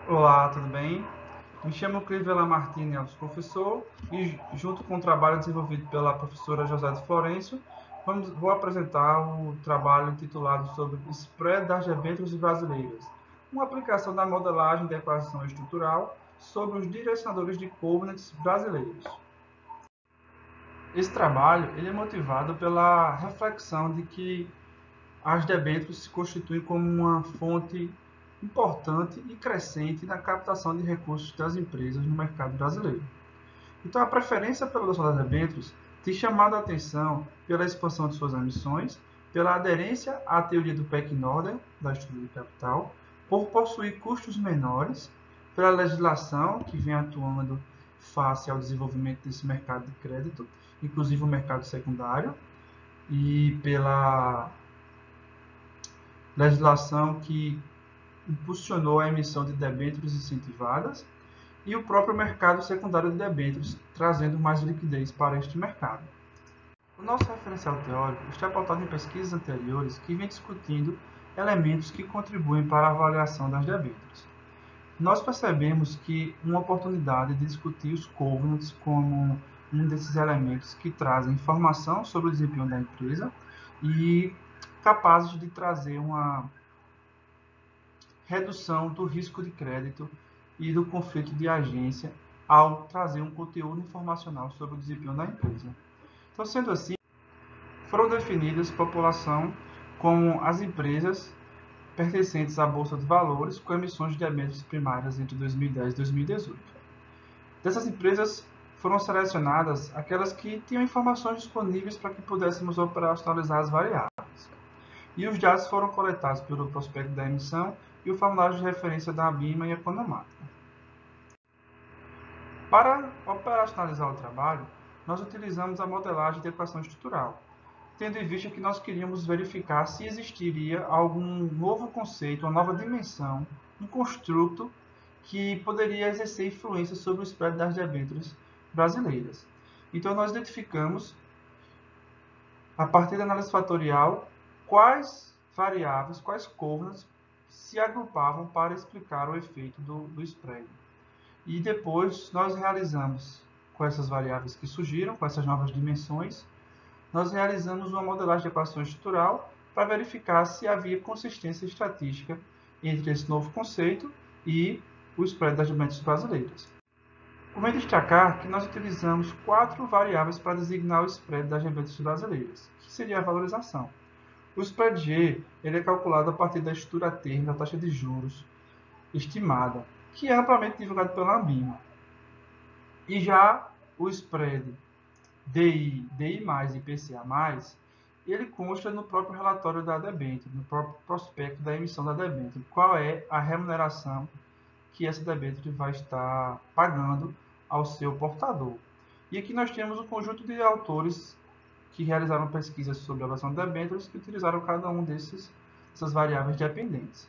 Olá, tudo bem? Me chamo Crivella Martini Alves, professor, e junto com o trabalho desenvolvido pela professora José de Florencio, vou apresentar o trabalho intitulado sobre Spread das debêntures brasileiras, uma aplicação da modelagem de equação estrutural sobre os direcionadores de covenants brasileiros. Esse trabalho ele é motivado pela reflexão de que as debêntures se constituem como uma fonte importante e crescente na captação de recursos das empresas no mercado brasileiro. Então, a preferência pela adoção das debêntures tem chamado a atenção pela expansão de suas emissões, pela aderência à teoria do PEC-Norder, da estrutura de capital, por possuir custos menores, pela legislação que vem atuando face ao desenvolvimento desse mercado de crédito, inclusive o mercado secundário, e pela legislação que impulsionou a emissão de debêntures incentivadas e o próprio mercado secundário de debêntures, trazendo mais liquidez para este mercado. O nosso referencial teórico está pautado em pesquisas anteriores que vêm discutindo elementos que contribuem para a avaliação das debêntures. Nós percebemos que uma oportunidade de discutir os covenants como um desses elementos que trazem informação sobre o desempenho da empresa e capazes de trazer uma redução do risco de crédito e do conflito de agência ao trazer um conteúdo informacional sobre o desempenho da empresa. Então, sendo assim, foram definidas população como as empresas pertencentes à Bolsa de Valores com emissões de debêntures primárias entre 2010 e 2018. Dessas empresas foram selecionadas aquelas que tinham informações disponíveis para que pudéssemos operacionalizar as variáveis. E os dados foram coletados pelo prospecto da emissão e o formulário de referência da ABIMA e Economática. Para operacionalizar o trabalho, nós utilizamos a modelagem de equação estrutural, tendo em vista que nós queríamos verificar se existiria algum novo conceito, uma nova dimensão, um construto que poderia exercer influência sobre o spread das debêntures brasileiras. Então, nós identificamos, a partir da análise fatorial, quais variáveis, quais covenants se agrupavam para explicar o efeito do spread. E depois nós realizamos, com essas variáveis que surgiram, com essas novas dimensões, nós realizamos uma modelagem de equação estrutural para verificar se havia consistência estatística entre esse novo conceito e o spread das debêntures brasileiras. Convém destacar que nós utilizamos 4 variáveis para designar o spread das debêntures brasileiras, que seria a valorização. O spread G ele é calculado a partir da estrutura termo da taxa de juros estimada, que é amplamente divulgado pela ANBIMA. E já o spread DI, DI+, e IPCA+, ele consta no próprio relatório da debênture, no próprio prospecto da emissão da debênture, qual é a remuneração que essa debênture vai estar pagando ao seu portador. E aqui nós temos um conjunto de autores que realizaram pesquisas sobre a avaliação de debêntures que utilizaram cada um dessas variáveis dependentes.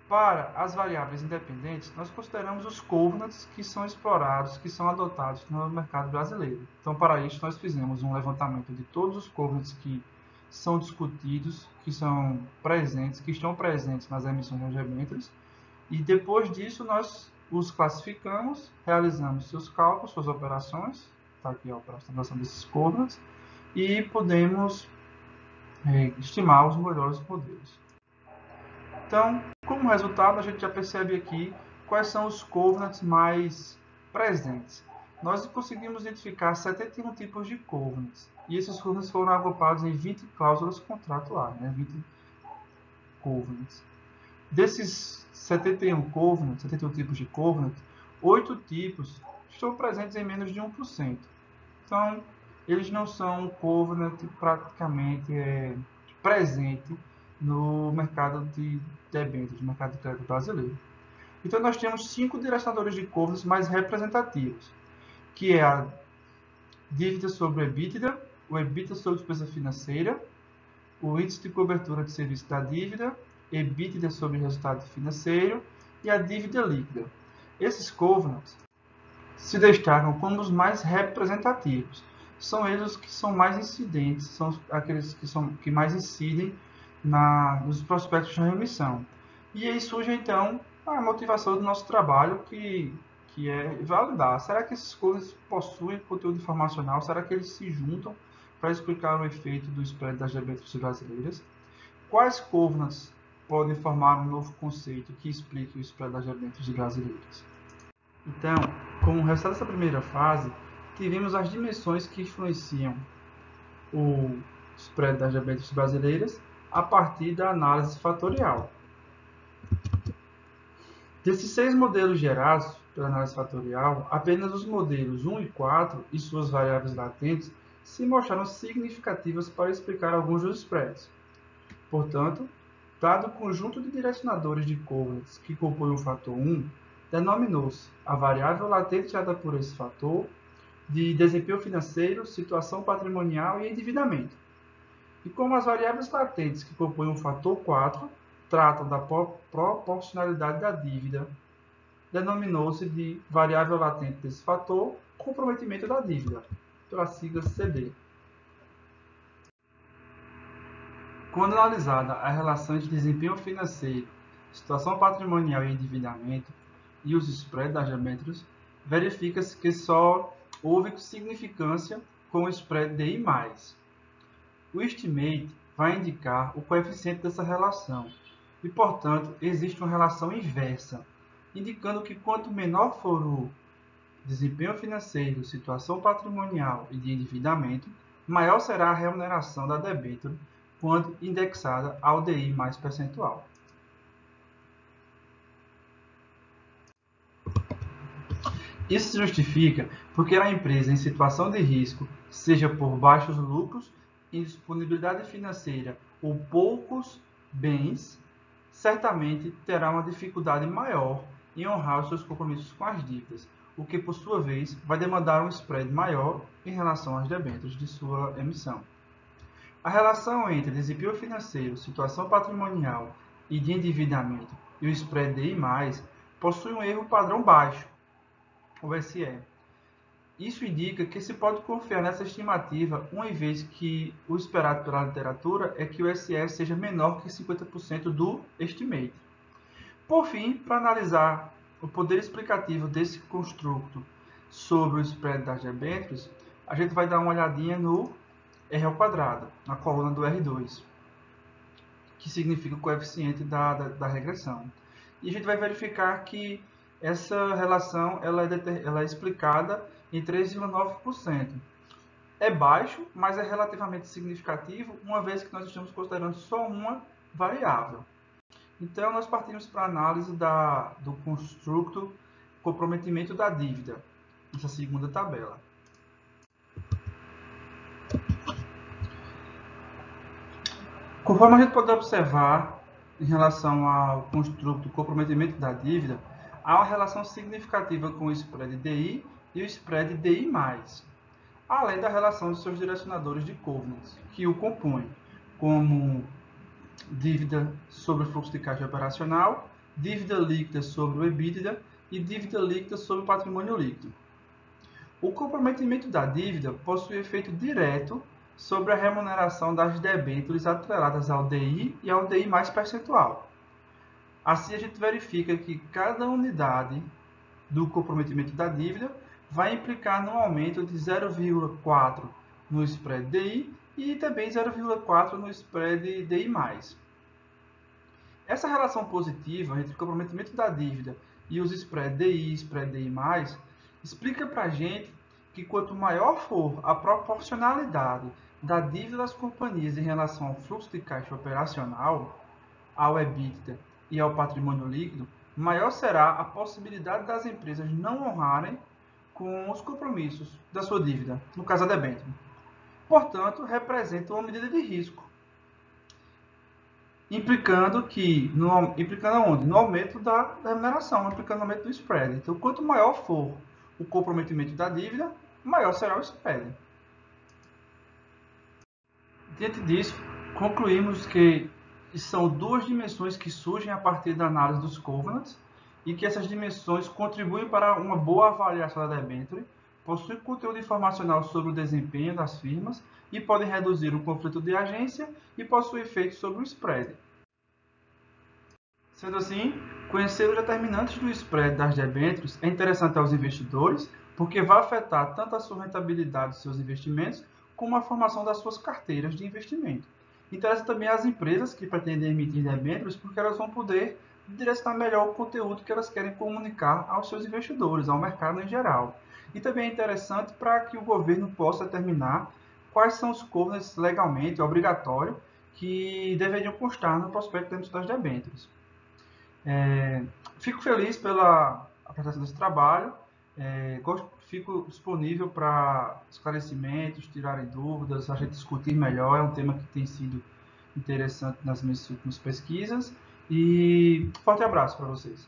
Para as variáveis independentes, nós consideramos os covenants que são explorados, que são adotados no mercado brasileiro. Então, para isso, nós fizemos um levantamento de todos os covenants que são discutidos, que são presentes, que estão presentes nas emissões das debêntures, e depois disso nós os classificamos, realizamos seus cálculos, suas operações, está aqui a operacionalização desses covenants, e podemos estimar os melhores modelos. Então, como resultado, a gente já percebe aqui quais são os covenants mais presentes. Nós conseguimos identificar 71 tipos de covenants, e esses covenants foram agrupados em 20 cláusulas contratuais, 20 covenants. Desses 71 covenants, 71 tipos de covenant, 8 tipos estão presentes em menos de 1%. Então, eles não são um covenant praticamente presente no mercado de debêntures, no mercado de crédito brasileiro. Então, nós temos 5 direcionadores de covenants mais representativos, que é a dívida sobre o EBITDA, o EBITDA sobre despesa financeira, o índice de cobertura de serviço da dívida, EBITDA sobre resultado financeiro e a dívida líquida. Esses covenants se destacam como os mais representativos. São eles os que são mais incidentes, são aqueles que mais incidem nos prospectos de remissão. E aí surge, então, A motivação do nosso trabalho que é validar. Será que esses covenants possuem conteúdo informacional? Será que eles se juntam para explicar o efeito do spread das debêntures brasileiras? Quais covenants podem formar um novo conceito que explique o spread das debêntures brasileiras? Então, como resultado dessa primeira fase, tivemos as dimensões que influenciam o spread das debêntures brasileiras a partir da análise fatorial. Desses 6 modelos gerados pela análise fatorial, apenas os modelos 1 e 4 e suas variáveis latentes se mostraram significativas para explicar alguns dos spreads. Portanto, dado o conjunto de direcionadores de covenants que compõem o fator 1, denominou-se a variável latente gerada por esse fator de desempenho financeiro, situação patrimonial e endividamento. E como as variáveis latentes que compõem o fator 4 tratam da proporcionalidade da dívida, denominou-se de variável latente desse fator comprometimento da dívida, pela sigla CD. Quando analisada a relação entre desempenho financeiro, situação patrimonial e endividamento e os spreads das debêntures, verifica-se que só houve significância com o spread DI+. O estimate vai indicar o coeficiente dessa relação e, portanto, existe uma relação inversa, indicando que quanto menor for o desempenho financeiro, situação patrimonial e de endividamento, maior será a remuneração da debênture quando indexada ao DI mais percentual. Isso se justifica porque a empresa em situação de risco, seja por baixos lucros, indisponibilidade financeira ou poucos bens, certamente terá uma dificuldade maior em honrar os seus compromissos com as dívidas, o que, por sua vez, vai demandar um spread maior em relação às debêntures de sua emissão. A relação entre desempenho financeiro, situação patrimonial e de endividamento e o spread DI+, possui um erro padrão baixo, o SE. Isso indica que se pode confiar nessa estimativa, uma vez que o esperado pela literatura é que o SE seja menor que 50% do estimate. Por fim, para analisar o poder explicativo desse construto sobre o spread das debêntures, a gente vai dar uma olhadinha no R ao quadrado, na coluna do R2, que significa o coeficiente da regressão. E a gente vai verificar que essa relação ela é explicada em 3,9%. É baixo, mas é relativamente significativo, uma vez que nós estamos considerando só uma variável. Então, nós partimos para a análise do construto comprometimento da dívida, nessa segunda tabela. Conforme a gente pode observar, em relação ao construto comprometimento da dívida, há uma relação significativa com o spread DI e o spread DI+, além da relação de seus direcionadores de covenants, que o compõem, como dívida sobre o fluxo de caixa operacional, dívida líquida sobre o EBITDA e dívida líquida sobre o patrimônio líquido. O comprometimento da dívida possui efeito direto sobre a remuneração das debêntures atreladas ao DI e ao DI mais percentual. Assim, a gente verifica que cada unidade do comprometimento da dívida vai implicar num aumento de 0,4 no spread DI e também 0,4 no spread DI+. Essa relação positiva entre o comprometimento da dívida e os spread DI e spread DI+, explica para a gente que quanto maior for a proporcionalidade da dívida das companhias em relação ao fluxo de caixa operacional, ao EBITDA e ao patrimônio líquido, maior será a possibilidade das empresas não honrarem com os compromissos da sua dívida, no caso a debênture. Portanto, representa uma medida de risco, implicando onde? No aumento da remuneração, implicando no aumento do spread. Então, quanto maior for o comprometimento da dívida, maior será o spread. Diante disso, concluímos que são duas dimensões que surgem a partir da análise dos covenants e que essas dimensões contribuem para uma boa avaliação da debênture, possuem conteúdo informacional sobre o desempenho das firmas e podem reduzir o conflito de agência e possuem efeitos sobre o spread. Sendo assim, conhecer os determinantes do spread das debêntures é interessante aos investidores, porque vai afetar tanto a sua rentabilidade dos seus investimentos, como a formação das suas carteiras de investimento. Interessa também às empresas que pretendem emitir debêntures, porque elas vão poder direcionar melhor o conteúdo que elas querem comunicar aos seus investidores, ao mercado em geral. E também é interessante para que o governo possa determinar quais são os covenants legalmente obrigatórios que deveriam constar no prospecto de das debêntures. Fico feliz pela apresentação desse trabalho, fico disponível para esclarecimentos, tirarem dúvidas, a gente discutir melhor, é um tema que tem sido interessante nas minhas últimas pesquisas, e forte abraço para vocês.